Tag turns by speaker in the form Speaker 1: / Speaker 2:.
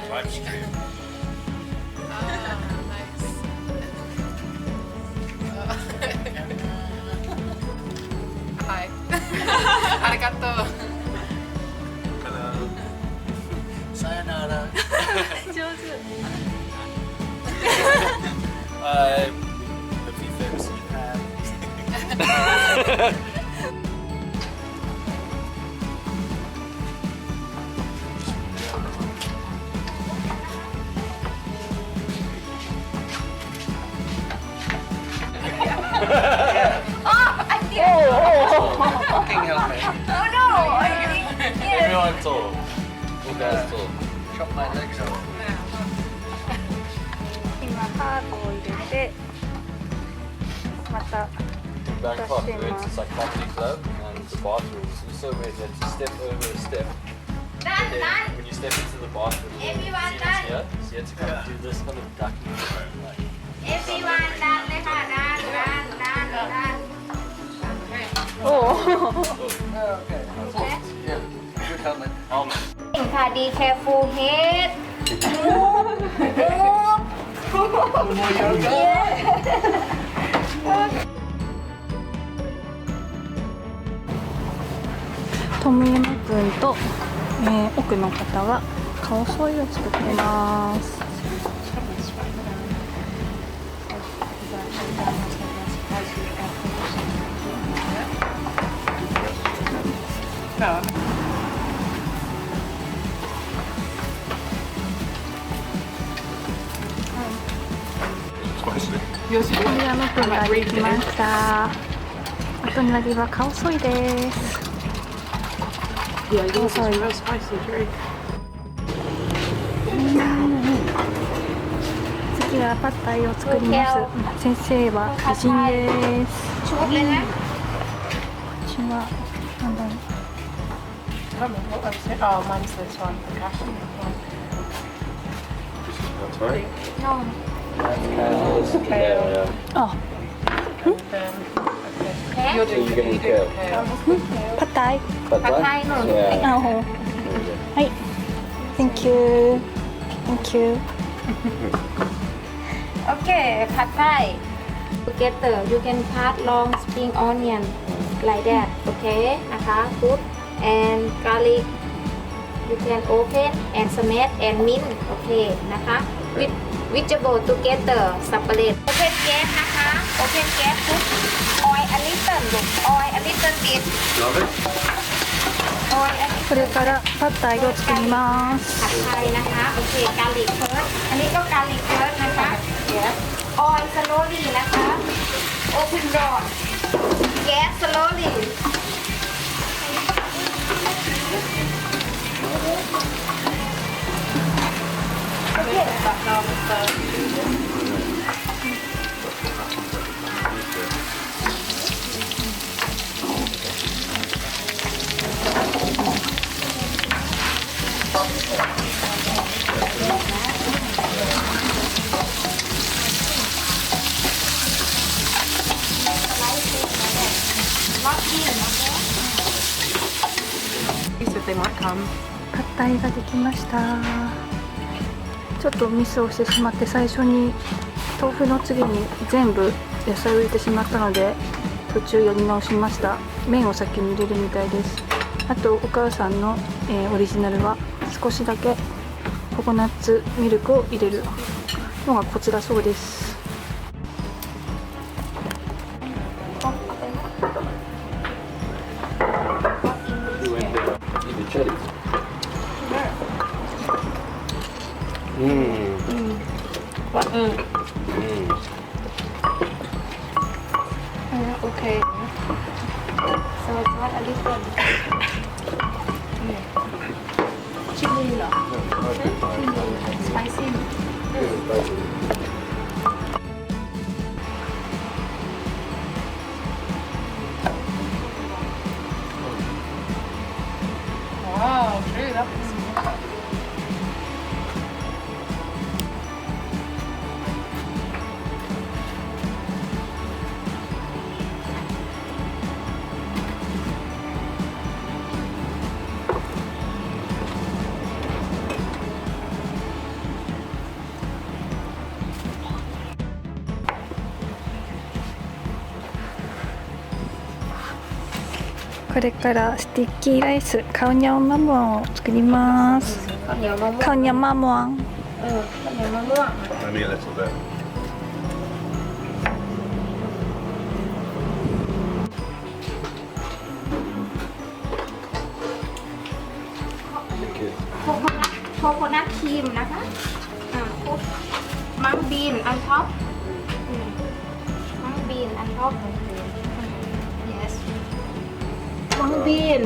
Speaker 1: touchscreen.
Speaker 2: Nice. はい。ありがとう。
Speaker 1: さよなら。
Speaker 3: 上手。
Speaker 1: A few things you have. Fucking hell, man.
Speaker 3: Oh no!
Speaker 1: Everyone talk. All guys talk. Chop my legs off.
Speaker 3: 今カートを入れて、また
Speaker 1: Bangkok, we went to this like comedy club and the bathrooms. It was so weird. You had to step over a step. And then when you step into the bathroom, you see this here. So you had to kind of do this kind of ducking. Like,
Speaker 3: everyone ดันเลยค่ะดัน โอ้
Speaker 1: okay. Yeah. Good helmet.
Speaker 3: ค่ะ be careful head
Speaker 1: More yoga.
Speaker 3: トムヤムくんと、奥の方は顔添えを作ってます。トムヤムくんができました。あとになりは顔添えです。
Speaker 2: Yeah, yours is real spicy too.
Speaker 3: 次はパッタイを作ります。先生は美人です。こっちはなんだろう。
Speaker 2: I don't know what I was saying. Oh, mine's this one, the cashew one.
Speaker 1: That's right.
Speaker 3: No.
Speaker 1: Kale.
Speaker 3: Oh.
Speaker 2: And then, okay. You're doing
Speaker 1: So you're getting kale.
Speaker 2: kale.
Speaker 3: パッタイ。
Speaker 1: Pad Thai?
Speaker 3: Thai no.
Speaker 1: Yeah.
Speaker 3: あ、ほう。はい。Thank you. Thank you. Okay, pad Thai. Together, you can cut long spring onion like that. Okay, นะคะ Put and garlic. You can open and smash and mint. Okay, นะคะ with vegetable together separate. Open gas นะคะ Open gas. Put oil a little. Oil a little bit.
Speaker 1: Love it.
Speaker 3: これからパッタイを作ります。
Speaker 2: ผัดไทยนะคะ โอเคกาลิกเฟิร์สอันนี้ก็กาลิกเฟิร์สนะคะ Yes ออยล์สโลลี่นะคะ Open door Gas slowly โอเคตัดเราเติม He said they might come.
Speaker 3: パッタイができました。ちょっとミスをしてしまって最初に豆腐の次に全部野菜を入れてしまったので途中やり直しました。麺を先に入れるみたいです。あとお母さんの、オリジナルは少しだけココナッツミルクを入れるのがコツだそうです。
Speaker 1: Cherries.
Speaker 2: Okay. So what a different. Chili เหรอ Spicy. Wow, true. That was
Speaker 3: これからスティッキーライスカオニャオマムアンを作ります。
Speaker 2: ข้าวเหนียวมะม่วง
Speaker 3: カオニャマムアン
Speaker 2: ข้าวเหนียวมะม่วง
Speaker 4: Maybe a little bit.
Speaker 2: โคโคนัทครีมนะคะคุกมังบีนอันท็อปมังบีนอันท็อปyes มังบีน